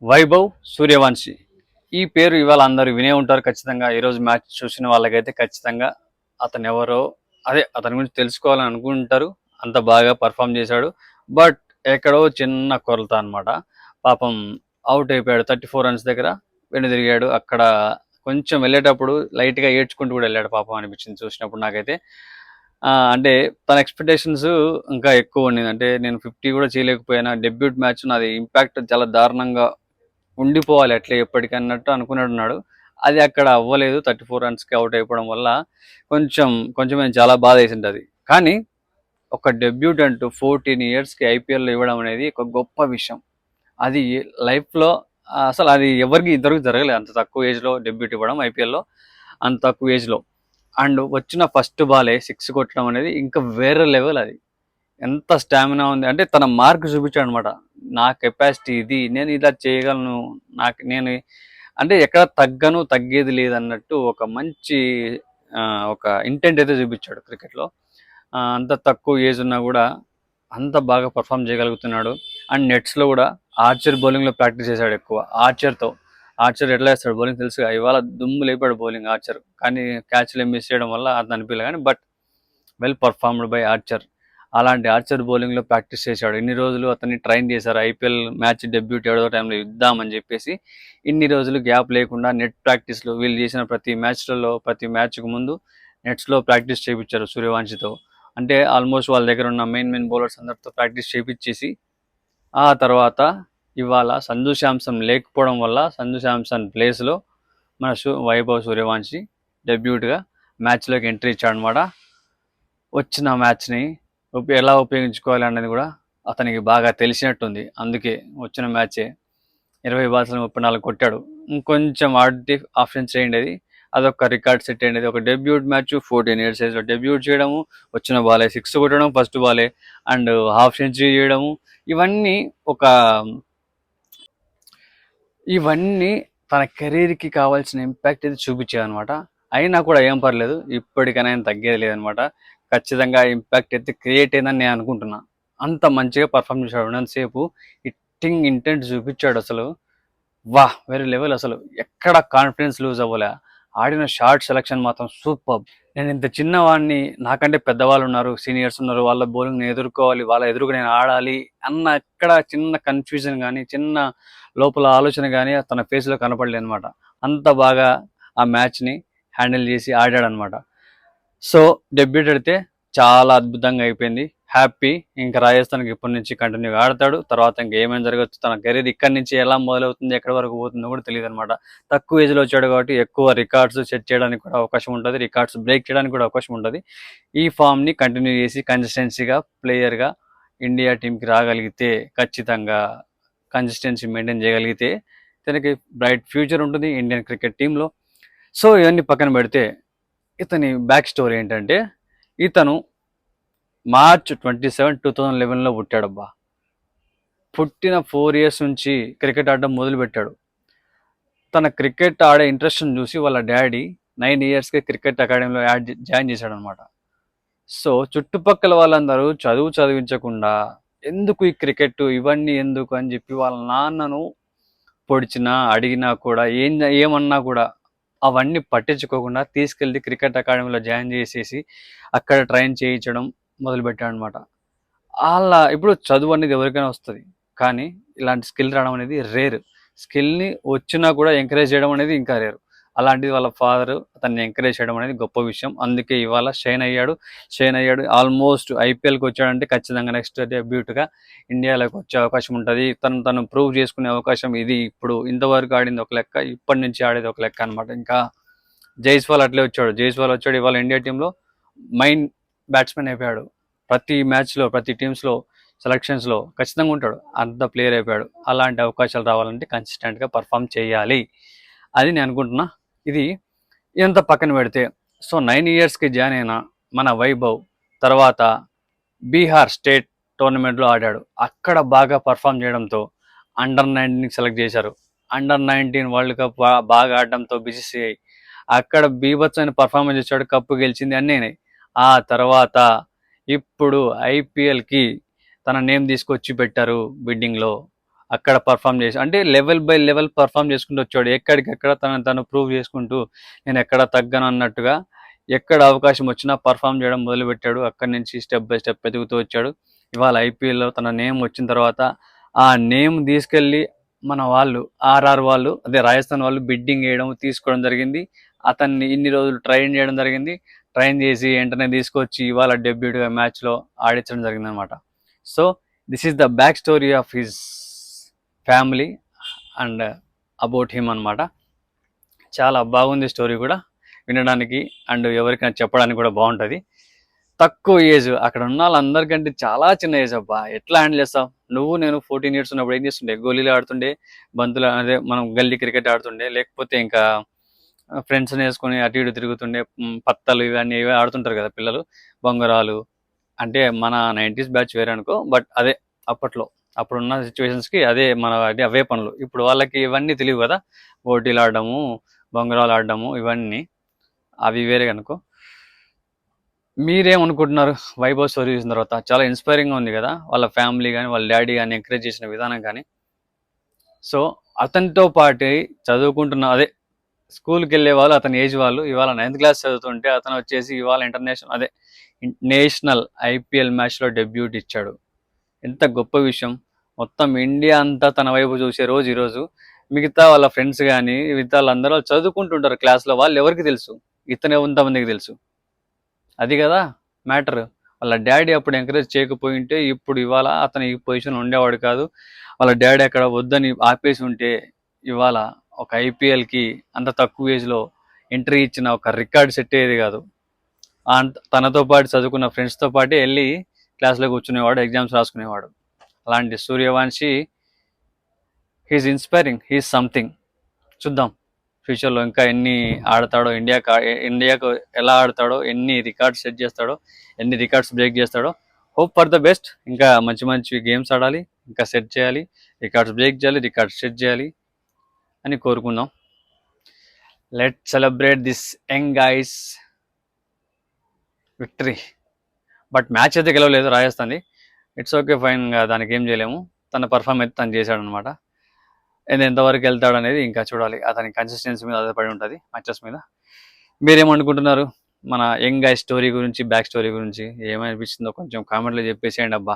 వైభవ్ సూర్యవంశి ఈ పేరు ఇవాళ అందరూ వినే ఉంటారు ఖచ్చితంగా. ఈరోజు మ్యాచ్ చూసిన వాళ్ళకైతే ఖచ్చితంగా అతను ఎవరో అతని గురించి తెలుసుకోవాలని అనుకుంటారు. అంత బాగా పర్ఫామ్ చేశాడు. బట్ ఎక్కడో చిన్న కొరత అనమాట. పాపం అవుట్ అయిపోయాడు. 34 రన్స్ దగ్గర వెనుదిరిగాడు. అక్కడ కొంచెం వెళ్ళేటప్పుడు లైట్గా ఏడ్చుకుంటూ కూడా వెళ్ళాడు పాపం అనిపించింది చూసినప్పుడు నాకైతే. అంటే తన ఎక్స్పెక్టేషన్స్ ఇంకా ఎక్కువ ఉండింది. అంటే నేను 50 కూడా చేయలేకపోయినా, డెబ్యూట్ మ్యాచ్ నాది ఇంపాక్ట్ చాలా దారుణంగా ఉండిపోవాలి అట్లే ఎప్పటికన్నట్టు అనుకున్నాడు. అది అక్కడ అవ్వలేదు. 34 రన్స్కి అవుట్ అయిపోవడం వల్ల కొంచెం కొంచెం చాలా బాధ వేసింటది. కానీ ఒక డెబ్యూటెంట్ 14 ఇయర్స్కి ఐపీఎల్లో ఇవ్వడం అనేది ఒక గొప్ప విషయం. అది లైఫ్లో అసలు అది ఎవరికి ఇద్దరికి జరగలేదు. అంత తక్కువ ఏజ్లో డెబ్యూట్ ఇవ్వడం ఐపీఎల్లో, అంత తక్కువ ఏజ్లో. అండ్ వచ్చిన ఫస్ట్ బాలే 6 కొట్టడం అనేది ఇంకా వేరే లెవెల్. అది ఎంత స్టామినా ఉంది అంటే తన మార్క్ చూపించాడు అనమాట. నా కెపాసిటీ ఇది, నేను ఇలా చేయగలను, నేను అంటే ఎక్కడ తగ్గను, తగ్గేది లేదన్నట్టు ఒక మంచి ఒక ఇంటెంట్ అయితే చూపించాడు క్రికెట్లో. అంత తక్కువ ఏజ్ ఉన్నా కూడా అంత బాగా పర్ఫామ్ చేయగలుగుతున్నాడు. అండ్ నెట్స్లో కూడా ఆర్చర్ బౌలింగ్లో ప్రాక్టీస్ చేశాడు ఎక్కువ. ఆర్చర్ ఎట్లా వేస్తాడు బౌలింగ్ తెలుసుగా. ఇవాళ దుమ్ము లేపాడు బౌలింగ్ ఆర్చర్. కానీ క్యాచ్లు మిస్ చేయడం వల్ల అది అనిపించలేదు. కానీ but well performed by Archer. అలాంటి ఆర్చర్ బౌలింగ్లో ప్రాక్టీస్ చేశాడు. ఇన్ని రోజులు అతన్ని ట్రైన్ చేశారు. ఐపీఎల్ మ్యాచ్ డెబ్యూట్ ఏడో టైంలో ఇద్దామని చెప్పేసి ఇన్ని రోజులు గ్యాప్ లేకుండా నెట్ ప్రాక్టీస్లో వీళ్ళు చేసిన ప్రతి మ్యాచ్లలో ప్రతి మ్యాచ్కు ముందు నెట్స్లో ప్రాక్టీస్ చేయించారు సూర్యవంశితో. అంటే ఆల్మోస్ట్ వాళ్ళ దగ్గర ఉన్న మెయిన్ బౌలర్స్ అందరితో ప్రాక్టీస్ చేయించేసి ఆ తర్వాత ఇవాళ సంజు శాంసన్ లేకపోవడం వల్ల సంజు శాంసన్ ప్లేస్లో మన వైభవ్ సూర్యవంశి డెబ్యూట్గా మ్యాచ్లోకి ఎంట్రీ ఇచ్చాడనమాట. వచ్చిన మ్యాచ్ని ఎలా ఉపయోగించుకోవాలి అన్నది కూడా అతనికి బాగా తెలిసినట్టుంది. అందుకే వచ్చిన మ్యాచే 20 బాల్స్లో 34 కొట్టాడు. ఇంకొంచెం ఆప్షన్ చేయండి, అదొక రికార్డ్ సెట్ అయ్యేది. ఒక డెబ్యూట్ మ్యాచ్ 14 ఇయర్స్ ఏజ్లో డెబ్యూట్ చేయడము, వచ్చిన బాలే 6 కొట్టడం ఫస్ట్ బాలే, అండ్ హాఫ్ సెంచరీ చేయడము, ఇవన్నీ ఒక ఇవన్నీ తన కెరీర్కి కావాల్సిన ఇంపాక్ట్ అయితే చూపించాయి అనమాట. అయినా కూడా ఏం పర్లేదు, ఇప్పటికైనా ఆయన తగ్గేది లేదనమాట. ఖచ్చితంగా ఇంపాక్ట్ అయితే క్రియేట్ అయిందని నేను అనుకుంటున్నా. అంత మంచిగా పర్ఫామ్ చేశాడు. ఉన్నంతసేపు హిట్టింగ్ ఇంటెంట్ చూపించాడు అసలు. వాహ్, వేరే లెవెల్. అసలు ఎక్కడ కాన్ఫిడెన్స్ లూజ్ అవ్వలే. ఆడిన షార్ట్ సెలక్షన్ మాత్రం సూపర్. నేను ఇంత చిన్నవాడిని, నాకంటే పెద్దవాళ్ళు ఉన్నారు, సీనియర్స్ ఉన్నారు, వాళ్ళ బౌలింగ్ నేను ఎదుర్కోవాలి, వాళ్ళ ఎదురుగా నేను ఆడాలి అన్న ఎక్కడ చిన్న కన్ఫ్యూజన్ కానీ చిన్న లోపల ఆలోచన కానీ తన ఫేస్లో కనపడలేదు అనమాట. అంత బాగా ఆ మ్యాచ్ని హ్యాండిల్ చేసి ఆడాడనమాట. సో డెబ్యూట్ అయితే చాలా అద్భుతంగా అయిపోయింది. హ్యాపీ. ఇంకా రాజస్థాన్కి ఇప్పటి నుంచి కంటిన్యూగా ఆడతాడు. తర్వాత ఇంకా ఏమైనా జరగచ్చు. తన కెరీర్ ఇక్కడి నుంచి ఎలా మొదలవుతుంది, ఎక్కడి వరకు పోతుందో కూడా తెలియదు అనమాట. తక్కువ ఏజ్లో వచ్చాడు కాబట్టి ఎక్కువ రికార్డ్స్ సెట్ చేయడానికి కూడా అవకాశం ఉంటుంది, రికార్డ్స్ బ్రేక్ చేయడానికి కూడా అవకాశం ఉంటుంది. ఈ ఫామ్ని కంటిన్యూ చేసి కన్సిస్టెన్సీగా ప్లేయర్గా ఇండియా టీంకి రాగలిగితే, ఖచ్చితంగా కన్సిస్టెన్సీ మెయింటైన్ చేయగలిగితే తనకి బ్రైట్ ఫ్యూచర్ ఉంటుంది ఇండియన్ క్రికెట్ టీంలో. సో ఇవన్నీ పక్కన పెడితే ఇతని బ్యాక్ స్టోరీ ఏంటంటే, ఇతను మార్చ్ 27, 2011లో పుట్టాడబ్బా. పుట్టిన 4 ఇయర్స్ నుంచి క్రికెట్ ఆడడం మొదలుపెట్టాడు. తన క్రికెట్ ఆడే ఇంట్రెస్ట్ని చూసి వాళ్ళ డాడీ 9 ఇయర్స్కి క్రికెట్ అకాడమీలో జాయిన్ చేశాడనమాట. సో చుట్టుపక్కల వాళ్ళందరూ చదివించకుండా ఎందుకు ఈ క్రికెట్ ఇవన్నీ ఎందుకు అని చెప్పి వాళ్ళ నాన్నను పొడిచినా అడిగినా కూడా ఏమన్నా కూడా అవన్నీ పట్టించుకోకుండా తీసుకెళ్ళి క్రికెట్ అకాడమీలో జాయిన్ చేసేసి అక్కడ ట్రైన్ చేయించడం మొదలుపెట్టాడు అనమాట. అలా ఇప్పుడు చదువు అనేది ఎవరికైనా వస్తుంది, కానీ ఇలాంటి స్కిల్ రావడం అనేది రేర్. స్కిల్ని వచ్చినా కూడా ఎంకరేజ్ చేయడం అనేది ఇంకా రేరు. అలాంటిది వాళ్ళ ఫాదర్ అతన్ని ఎంకరేజ్ చేయడం అనేది గొప్ప విషయం. అందుకే ఇవాళ షైన్ అయ్యాడు. ఆల్మోస్ట్ ఐపీఎల్కి వచ్చాడంటే ఖచ్చితంగా నెక్స్ట్ డెబ్యూట్గా ఇండియాలోకి వచ్చే అవకాశం ఉంటుంది. తను ప్రూవ్ చేసుకునే అవకాశం ఇది. ఇప్పుడు ఇంతవరకు ఆడింది ఒక లెక్క, ఇప్పటి నుంచి ఆడేది ఒక లెక్క అనమాట. ఇంకా జైస్వాల్ అట్లే వచ్చాడు. ఇవాళ ఇండియా టీంలో మైన్ బ్యాట్స్మెన్ అయిపోయాడు. ప్రతి మ్యాచ్లో ప్రతి టీమ్స్లో సెలక్షన్స్లో ఖచ్చితంగా ఉంటాడు. అంత ప్లేయర్ అయిపోయాడు. అలాంటి అవకాశాలు రావాలంటే కన్సిస్టెంట్గా పర్ఫామ్ చేయాలి అది నేను అనుకుంటున్నా. ఇది ఎంత పక్కన పెడితే, సో 9 ఇయర్స్కి జాయిన్ అయిన మన వైభవ్ తర్వాత బీహార్ స్టేట్ టోర్నమెంట్లో ఆడాడు. అక్కడ బాగా పర్ఫామ్ చేయడంతో అండర్-19కి సెలెక్ట్ చేశారు. అండర్-19 వరల్డ్ కప్ బాగా ఆడడంతో బీసీసీఐ అక్కడ బీభత్సమైన పర్ఫార్మెన్స్ ఇచ్చాడు. కప్పు గెలిచింది అన్నీ. ఆ తర్వాత ఇప్పుడు ఐపీఎల్కి తన నేమ్ తీసుకొచ్చి పెట్టారు బిడ్డింగ్లో. అక్కడ పర్ఫామ్ చేసి అంటే లెవెల్ బై లెవెల్ పర్ఫామ్ చేసుకుంటూ వచ్చాడు. ఎక్కడికెక్కడ తను ప్రూవ్ చేసుకుంటూ నేను ఎక్కడ తగ్గను అన్నట్టుగా ఎక్కడ అవకాశం వచ్చినా పర్ఫామ్ చేయడం మొదలుపెట్టాడు. అక్కడి నుంచి స్టెప్ బై స్టెప్ ఎదుగుతూ వచ్చాడు. ఇవాళ ఐపీఎల్లో తన నేమ్ వచ్చిన తర్వాత ఆ నేమ్ తీసుకెళ్ళి మన వాళ్ళు ఆర్ఆర్ వాళ్ళు అదే రాజస్థాన్ వాళ్ళు బిడ్డింగ్ వేయడం తీసుకోవడం జరిగింది. అతన్ని ఇన్ని రోజులు ట్రైన్ చేయడం జరిగింది. ట్రైన్ చేసి వెంటనే తీసుకొచ్చి ఇవాళ డెబ్యూట్గా మ్యాచ్లో ఆడించడం జరిగింది అనమాట. So this is the back story of his family and about him అనమాట. చాలా బాగుంది స్టోరీ కూడా వినడానికి అండ్ ఎవరికైనా చెప్పడానికి కూడా బాగుంటుంది. తక్కువ ఏజ్ అక్కడ ఉన్న వాళ్ళందరికంటే చాలా చిన్న ఏజ్ అబ్బా, ఎట్లా హ్యాండిల్ చేస్తావు నువ్వు? నేను 14 ఇయర్స్ ఉన్నప్పుడు ఏం చేస్తుండే, గోళీలు ఆడుతుండే, బంతులు అదే మనం గల్లీ క్రికెట్ ఆడుతుండే, లేకపోతే ఇంకా ఫ్రెండ్స్ని వేసుకొని అటు ఇటు తిరుగుతుండే, పత్తలు ఇవన్నీ ఇవే ఆడుతుంటారు కదా పిల్లలు, బొంగరాలు. అంటే మన 90s బ్యాచ్ వేరే అనుకో, బట్ అదే అప్పట్లో అప్పుడున్న సిచ్యువేషన్స్కి అదే మన అంటే అవే పనులు. ఇప్పుడు వాళ్ళకి ఇవన్నీ తెలియవు కదా, పోటీలు ఆడడము, బొంగరాలు ఆడడము, ఇవన్నీ అవి వేరే అనుకో. మీరేమనుకుంటున్నారు వైభవ్ స్టోరీ చూసిన తర్వాత? చాలా ఇన్స్పైరింగ్గా ఉంది కదా, వాళ్ళ ఫ్యామిలీ కానీ వాళ్ళ డాడీ కానీ ఎంకరేజ్ చేసిన విధానం కానీ. సో అతనితో పాటు చదువుకుంటున్న అదే స్కూల్కి వెళ్ళే వాళ్ళు అతని ఏజ్ వాళ్ళు ఇవాళ 9th క్లాస్ చదువుతుంటే అతను వచ్చేసి ఇవాళ ఇంటర్నేషనల్ అదే నేషనల్ ఐపీఎల్ మ్యాచ్లో డెబ్యూట్ ఇచ్చాడు. ఎంత గొప్ప విషయం. మొత్తం ఇండియా అంతా తన వైపు చూసే రోజు ఈరోజు. మిగతా వాళ్ళ ఫ్రెండ్స్ కానీ మిగతా వాళ్ళందరూ చదువుకుంటుంటారు క్లాస్లో, వాళ్ళు ఎవరికి తెలుసు ఇతనే ఎంతమందికి తెలుసు? అది కదా మ్యాటర్. వాళ్ళ డాడీ అప్పుడు ఎంకరేజ్ చేయకపోయింటే ఇప్పుడు ఇవాళ అతను ఈ పొజిషన్ ఉండేవాడు కాదు. వాళ్ళ డాడీ అక్కడ వద్దని ఆపేసి ఉంటే ఇవాళ ఒక ఐపీఎల్కి అంత తక్కువ ఏజ్లో ఎంట్రీ ఇచ్చిన ఒక రికార్డ్ సెట్ అయ్యేది కాదు. తనతో పాటు చదువుకున్న ఫ్రెండ్స్తో పాటే వెళ్ళి క్లాస్లో కూర్చునేవాడు, ఎగ్జామ్స్ రాసుకునేవాడు. అలాంటి Suryavanshi he's inspiring, he's something. చూద్దాం ఫ్యూచర్లో ఇంకా ఎన్ని ఆడతాడో, ఇండియాకు ఎలా ఆడతాడో, ఎన్ని రికార్డ్స్ సెట్ చేస్తాడో, ఎన్ని రికార్డ్స్ బ్రేక్ చేస్తాడో. Hope for the best. ఇంకా మంచి మంచి గేమ్స్ ఆడాలి, ఇంకా సెట్ చేయాలి, రికార్డ్స్ బ్రేక్ చేయాలి, రికార్డ్స్ సెట్ చేయాలి అని కోరుకుందాం. Let celebrate this young guys victory. But match అయితే గెలవలేదు రాజస్థాన్ది. ఇట్స్ ఓకే, ఫైన్, దానికి ఏం చేయలేము. తన పర్ఫార్మ్ అయితే తను చేశాడనమాట. ఎంతవరకు వెళ్తాడు అనేది ఇంకా చూడాలి. అతని కన్సిస్టెన్సీ మీద ఆధారపడి ఉంటుంది, మ్యాచెస్ మీద. మీరేమనుకుంటున్నారు మన యంగ్ గై స్టోరీ గురించి, బ్యాక్ స్టోరీ గురించి? ఏమనిపించిందో కొంచెం కామెంట్లో చెప్పేసేయండి అబ్బా.